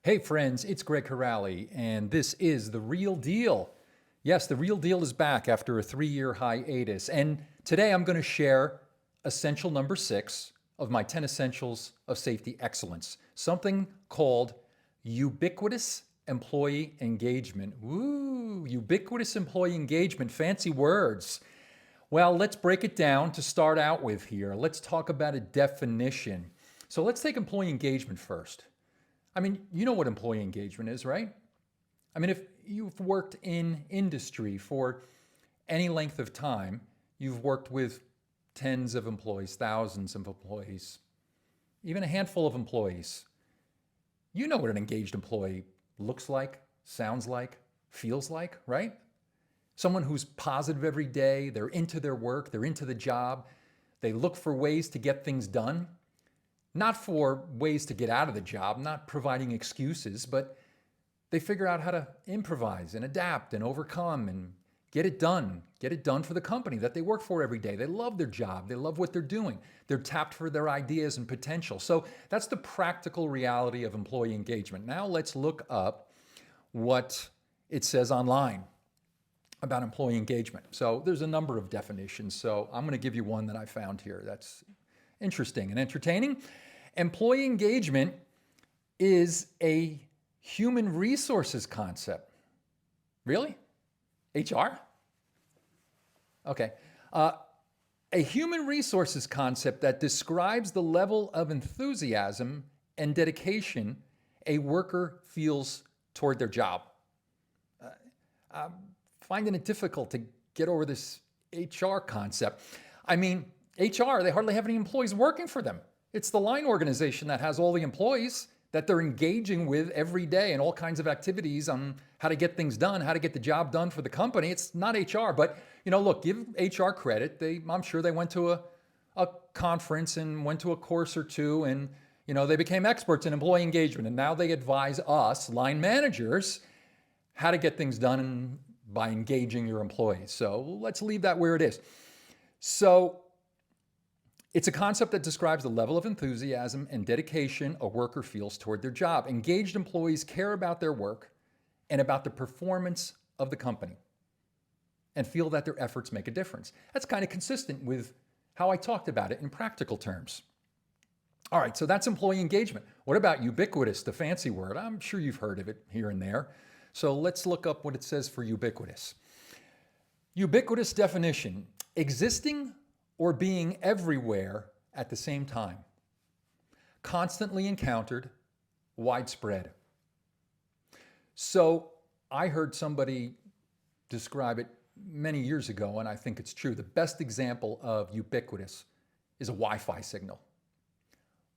Hey friends, it's Greg Corrali, and this is The Real Deal. Yes, The Real Deal is back after a 3-year hiatus, and today I'm going to share essential number 6 of my 10 essentials of safety excellence, something called ubiquitous employee engagement. Woo, ubiquitous employee engagement, fancy words. Well, let's break it down to start out with here. Let's talk about a definition. So let's take employee engagement first. I mean, you know what employee engagement is, right? I mean, if you've worked in industry for any length of time, you've worked with tens of employees, thousands of employees, even a handful of employees. You know what an engaged employee looks like, sounds like, feels like, right? Someone who's positive every day, they're into their work, they're into the job, they look for ways to get things done. Not for ways to get out of the job, not providing excuses, but they figure out how to improvise and adapt and overcome and get it done. Get it done for the company that they work for every day. They love their job. They love what they're doing. They're tapped for their ideas and potential. So that's the practical reality of employee engagement. Now let's look up what it says online about employee engagement. So there's a number of definitions. So I'm going to give you one that I found here that's interesting and entertaining. Employee engagement is a human resources concept. Really? HR? Okay. A human resources concept that describes the level of enthusiasm and dedication a worker feels toward their job. I'm finding it difficult to get over this HR concept. I mean, HR, they hardly have any employees working for them. It's the line organization that has all the employees that they're engaging with every day and all kinds of activities on how to get things done, how to get the job done for the company. It's not HR, but look, give HR credit. I'm sure they went to a conference and went to a course or two, and they became experts in employee engagement, and now they advise us, line managers, how to get things done by engaging your employees. So let's leave that where it is. So it's a concept that describes the level of enthusiasm and dedication a worker feels toward their job. Engaged employees care about their work and about the performance of the company and feel that their efforts make a difference. That's kind of consistent with how I talked about it in practical terms. All right, so that's employee engagement. What about ubiquitous, the fancy word? I'm sure you've heard of it here and there. So let's look up what it says for ubiquitous. Ubiquitous definition: existing or being everywhere at the same time, constantly encountered, widespread. So I heard somebody describe it many years ago, and I think it's true. The best example of ubiquitous is a Wi-Fi signal.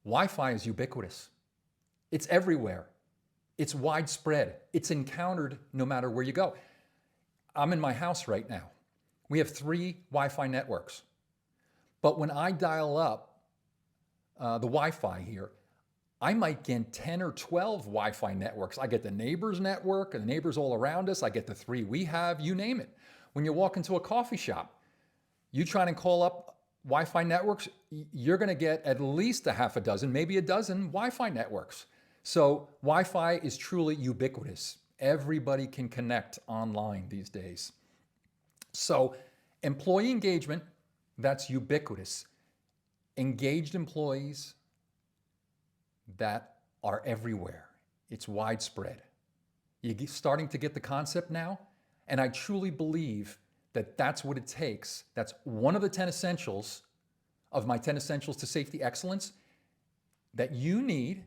Wi-Fi is ubiquitous. It's everywhere. It's widespread. It's encountered no matter where you go. I'm in my house right now. We have 3 Wi-Fi networks. But when I dial up the Wi-Fi here, I might get 10 or 12 Wi-Fi networks. I get the neighbor's network and the neighbors all around us. I get the 3 we have, you name it. When you walk into a coffee shop, you try to call up Wi-Fi networks, you're going to get at least a half a dozen, maybe a dozen Wi-Fi networks. So Wi-Fi is truly ubiquitous. Everybody can connect online these days. So employee engagement, that's ubiquitous. Engaged employees that are everywhere. It's widespread. You're starting to get the concept now? And I truly believe that that's what it takes. That's one of the 10 essentials of my 10 essentials to safety excellence that you need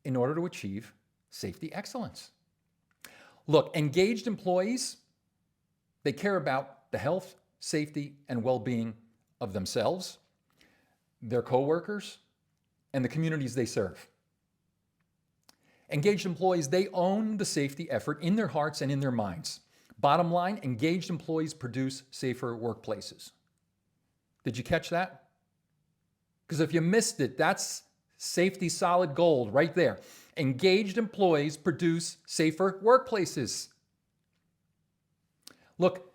in order to achieve safety excellence. Look, engaged employees, they care about the health, safety, and well-being of themselves, their coworkers, and the communities they serve. Engaged employees, they own the safety effort in their hearts and in their minds. Bottom line, engaged employees produce safer workplaces. Did you catch that? Because if you missed it, that's safety solid gold right there. Engaged employees produce safer workplaces. Look,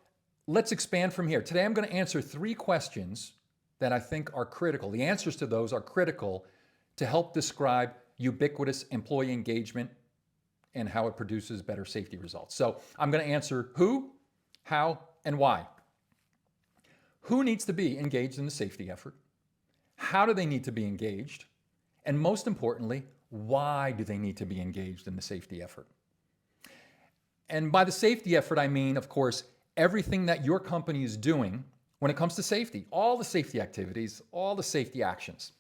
let's expand from here. Today I'm going to answer 3 questions that I think are critical. The answers to those are critical to help describe ubiquitous employee engagement and how it produces better safety results. So I'm going to answer who, how, and why. Who needs to be engaged in the safety effort? How do they need to be engaged? And most importantly, why do they need to be engaged in the safety effort? And by the safety effort, I mean, of course, everything that your company is doing when it comes to safety, all the safety activities, all the safety actions.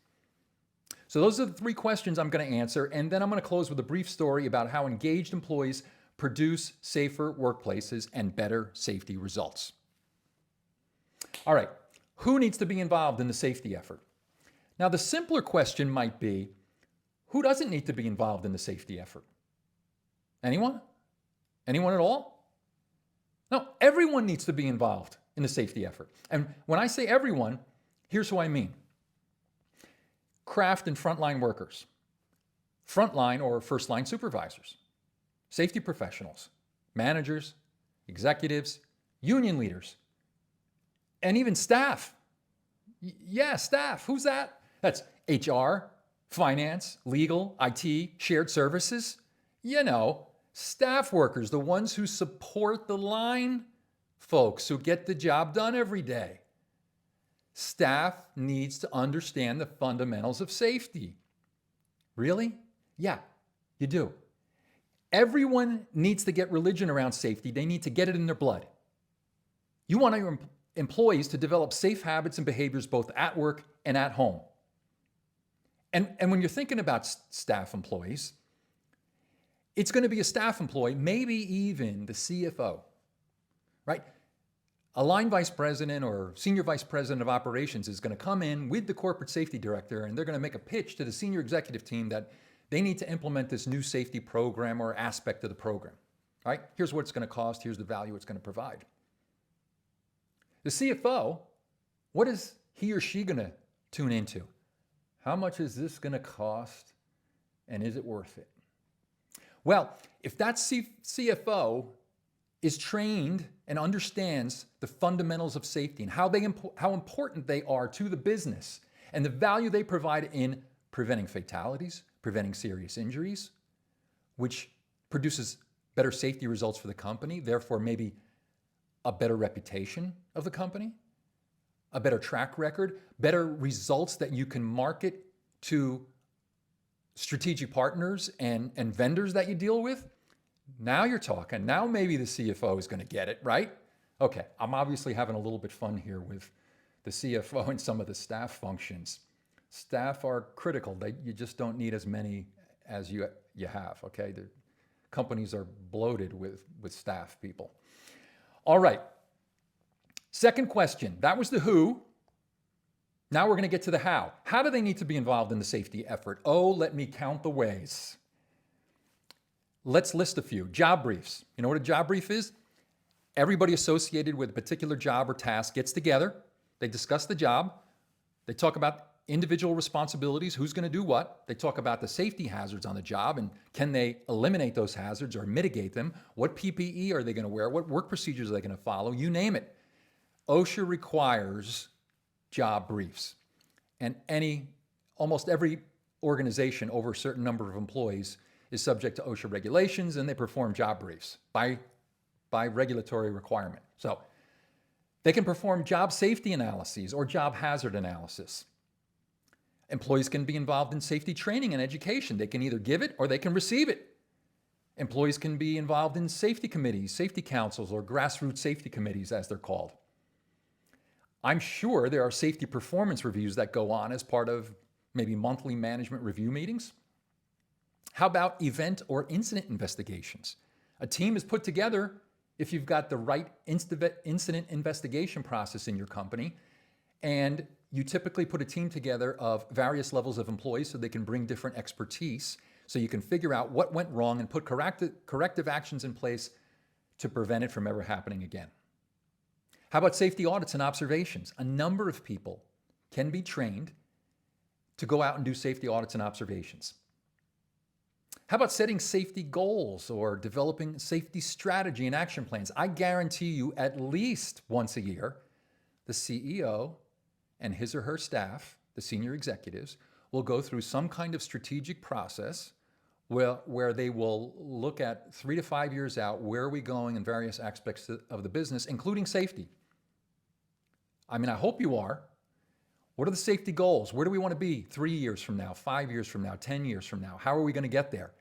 So those are the three questions I'm going to answer, and then I'm going to close with a brief story about how engaged employees produce safer workplaces and better safety results. All right, who needs to be involved in the safety effort? Now, the simpler question might be, who doesn't need to be involved in the safety effort? Anyone? Anyone at all? No, everyone needs to be involved in the safety effort. And when I say everyone, here's who I mean. Craft and frontline workers, frontline or first line supervisors, safety professionals, managers, executives, union leaders, and even staff. Yeah, staff. Who's that? That's HR, finance, legal, IT, shared services. You know, staff workers, the ones who support the line folks who get the job done every day. Staff needs to understand the fundamentals of safety. Really? Yeah, you do. Everyone needs to get religion around safety. They need to get it in their blood. You want your employees to develop safe habits and behaviors both at work and at home. And when you're thinking about staff employees, it's going to be a staff employee, maybe even the CFO, right? A line vice president or senior vice president of operations is going to come in with the corporate safety director, and they're going to make a pitch to the senior executive team that they need to implement this new safety program or aspect of the program. All right? Here's what it's going to cost. Here's the value it's going to provide. The CFO, what is he or she going to tune into? How much is this going to cost, and is it worth it? Well, if that CFO is trained and understands the fundamentals of safety and how important they are to the business and the value they provide in preventing fatalities, preventing serious injuries, which produces better safety results for the company, therefore maybe a better reputation of the company, a better track record, better results that you can market to strategic partners and vendors that you deal with. Now you're talking. Now maybe the CFO is going to get it, right? Okay, I'm obviously having a little bit fun here with the CFO and some of the staff functions. Staff are critical. You just don't need as many as you have, okay? The companies are bloated with staff people. All right, second question. That was the who. Now we're going to get to the how. How do they need to be involved in the safety effort? Oh, let me count the ways. Let's list a few. Job briefs. You know what a job brief is? Everybody associated with a particular job or task gets together. They discuss the job. They talk about individual responsibilities, who's going to do what. They talk about the safety hazards on the job and can they eliminate those hazards or mitigate them? What PPE are they going to wear? What work procedures are they going to follow? You name it. OSHA requires job briefs. And almost every organization over a certain number of employees is subject to OSHA regulations, and they perform job briefs by regulatory requirement. So they can perform job safety analyses or job hazard analysis. Employees can be involved in safety training and education. They can either give it or they can receive it. Employees can be involved in safety committees, safety councils, or grassroots safety committees, as they're called. I'm sure there are safety performance reviews that go on as part of maybe monthly management review meetings. How about event or incident investigations? A team is put together if you've got the right incident investigation process in your company, and you typically put a team together of various levels of employees so they can bring different expertise, so you can figure out what went wrong and put corrective actions in place to prevent it from ever happening again. How about safety audits and observations? A number of people can be trained to go out and do safety audits and observations. How about setting safety goals or developing safety strategy and action plans? I guarantee you at least once a year, the CEO and his or her staff, the senior executives, will go through some kind of strategic process where they will look at 3 to 5 years out, where are we going in various aspects of the business, including safety. I mean, I hope you are. What are the safety goals? Where do we want to be 3 years from now, 5 years from now, 10 years from now? How are we going to get there?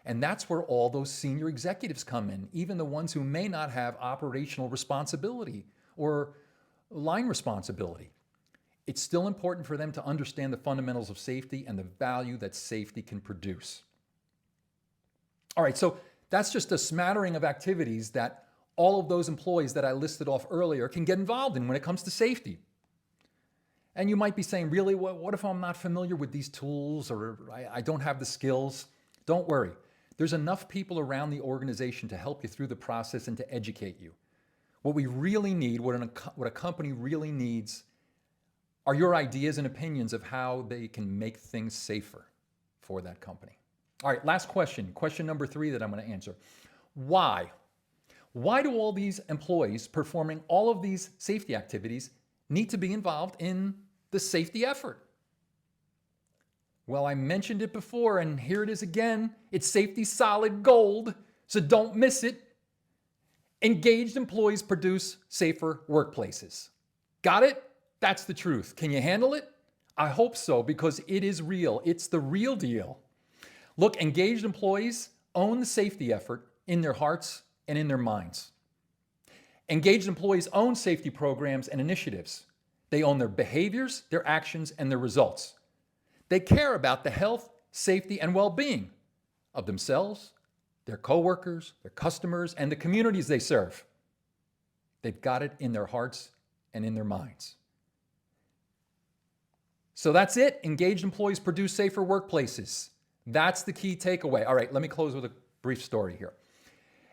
And that's where all those senior executives come in, even the ones who may not have operational responsibility or line responsibility. It's still important for them to understand the fundamentals of safety and the value that safety can produce. All right, so that's just a smattering of activities that all of those employees that I listed off earlier can get involved in when it comes to safety. And you might be saying, really, what if I'm not familiar with these tools or I don't have the skills? Don't worry. There's enough people around the organization to help you through the process and to educate you. What we really need, what a company really needs, are your ideas and opinions of how they can make things safer for that company. All right, last question. Question number 3 that I'm going to answer. Why? Why do all these employees performing all of these safety activities need to be involved in the safety effort? Well, I mentioned it before, and here it is again. It's safety solid gold, so don't miss it. Engaged employees produce safer workplaces. Got it? That's the truth. Can you handle it? I hope so, because it is real. It's the real deal. Look, engaged employees own the safety effort in their hearts and in their minds. Engaged employees own safety programs and initiatives. They own their behaviors, their actions, and their results. They care about the health, safety, and well-being of themselves, their coworkers, their customers, and the communities they serve. They've got it in their hearts and in their minds. So that's it. Engaged employees produce safer workplaces. That's the key takeaway. All right, let me close with a brief story here.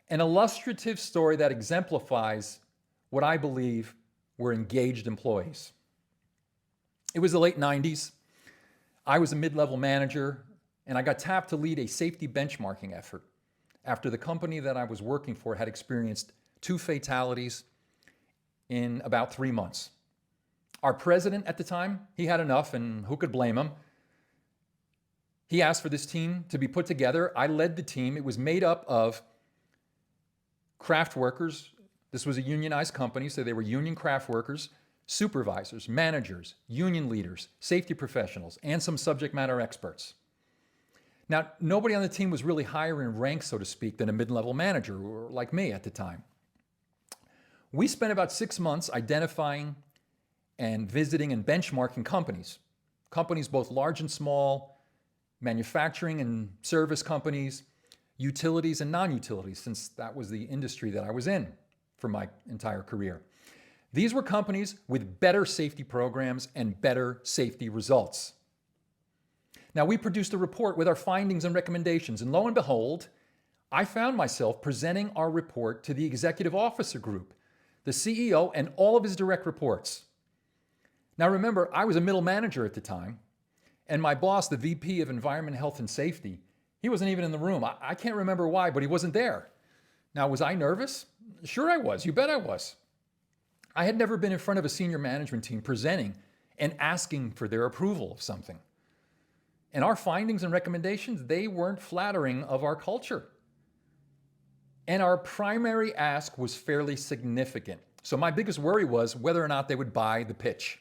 An illustrative story that exemplifies what I believe were engaged employees. It was the late 90s. I was a mid-level manager, and I got tapped to lead a safety benchmarking effort after the company that I was working for had experienced 2 fatalities in about 3 months. Our president at the time, he had enough, and who could blame him? He asked for this team to be put together. I led the team. It was made up of craft workers. This was a unionized company, so they were union craft workers, supervisors, managers, union leaders, safety professionals, and some subject matter experts. Now, nobody on the team was really higher in rank, so to speak, than a mid-level manager, or like me at the time. We spent about 6 months identifying and visiting and benchmarking companies both large and small, manufacturing and service companies, utilities and non-utilities, since that was the industry that I was in for my entire career. These were companies with better safety programs and better safety results. Now, we produced a report with our findings and recommendations, and lo and behold, I found myself presenting our report to the executive officer group, the CEO, and all of his direct reports. Now, remember, I was a middle manager at the time, and my boss, the VP of Environment, Health, and Safety, he wasn't even in the room. I can't remember why, but he wasn't there. Now, was I nervous? Sure I was. You bet I was. I had never been in front of a senior management team presenting and asking for their approval of something. And our findings and recommendations, they weren't flattering of our culture. And our primary ask was fairly significant. So my biggest worry was whether or not they would buy the pitch.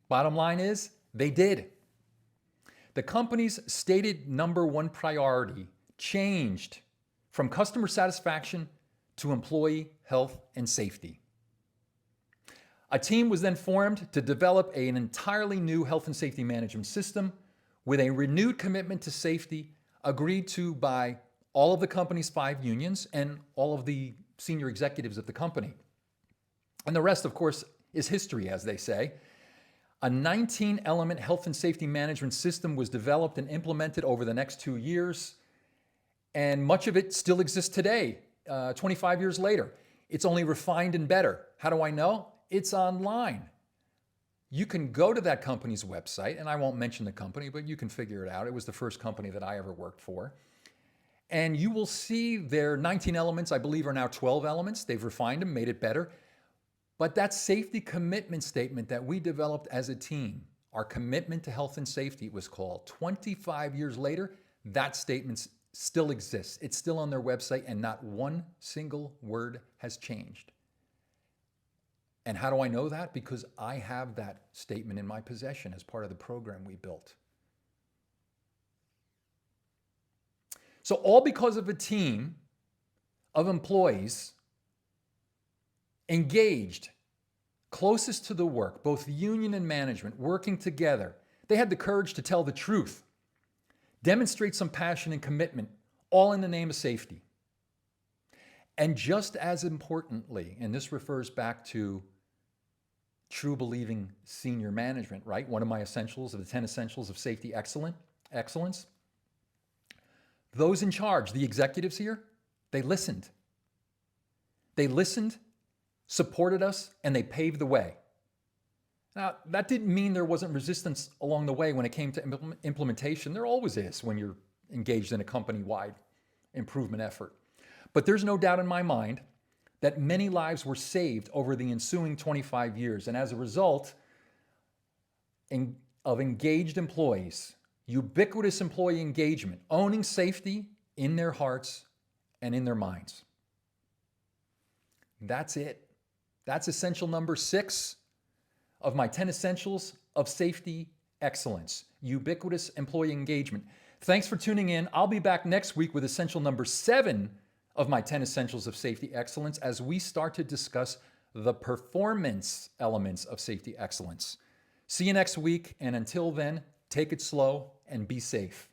Bottom line is, they did. The company's stated number 1 priority changed from customer satisfaction to employee health and safety. A team was then formed to develop an entirely new health and safety management system with a renewed commitment to safety, agreed to by all of the company's 5 unions and all of the senior executives of the company. And the rest, of course, is history, as they say. A 19-element health and safety management system was developed and implemented over the next 2 years, and much of it still exists today, 25 years later. It's only refined and better. How do I know? It's online. You can go to that company's website, and I won't mention the company, but you can figure it out. It was the first company that I ever worked for. And you will see their 19 elements, I believe, are now 12 elements. They've refined them, made it better. But that safety commitment statement that we developed as a team, our commitment to health and safety, it was called. 25 years later, That statement still exists. It's still on their website, and not one single word has changed. And how do I know that? Because I have that statement in my possession as part of the program we built. So all because of a team of employees engaged, closest to the work, both the union and management, working together. They had the courage to tell the truth, demonstrate some passion and commitment, all in the name of safety. And just as importantly, and this refers back to true believing senior management, right? One of my essentials of the 10 essentials of safety excellence. Those in charge, the executives here, they listened. They listened, supported us, and they paved the way. Now, that didn't mean there wasn't resistance along the way when it came to implementation. There always is when you're engaged in a company-wide improvement effort. But there's no doubt in my mind that many lives were saved over the ensuing 25 years. And as a result of engaged employees, ubiquitous employee engagement, owning safety in their hearts and in their minds. That's it. That's essential number 6 of my 10 essentials of safety excellence, ubiquitous employee engagement. Thanks for tuning in. I'll be back next week with essential number 7 of my 10 essentials of safety excellence as we start to discuss the performance elements of safety excellence. See you next week, and until then, take it slow and be safe.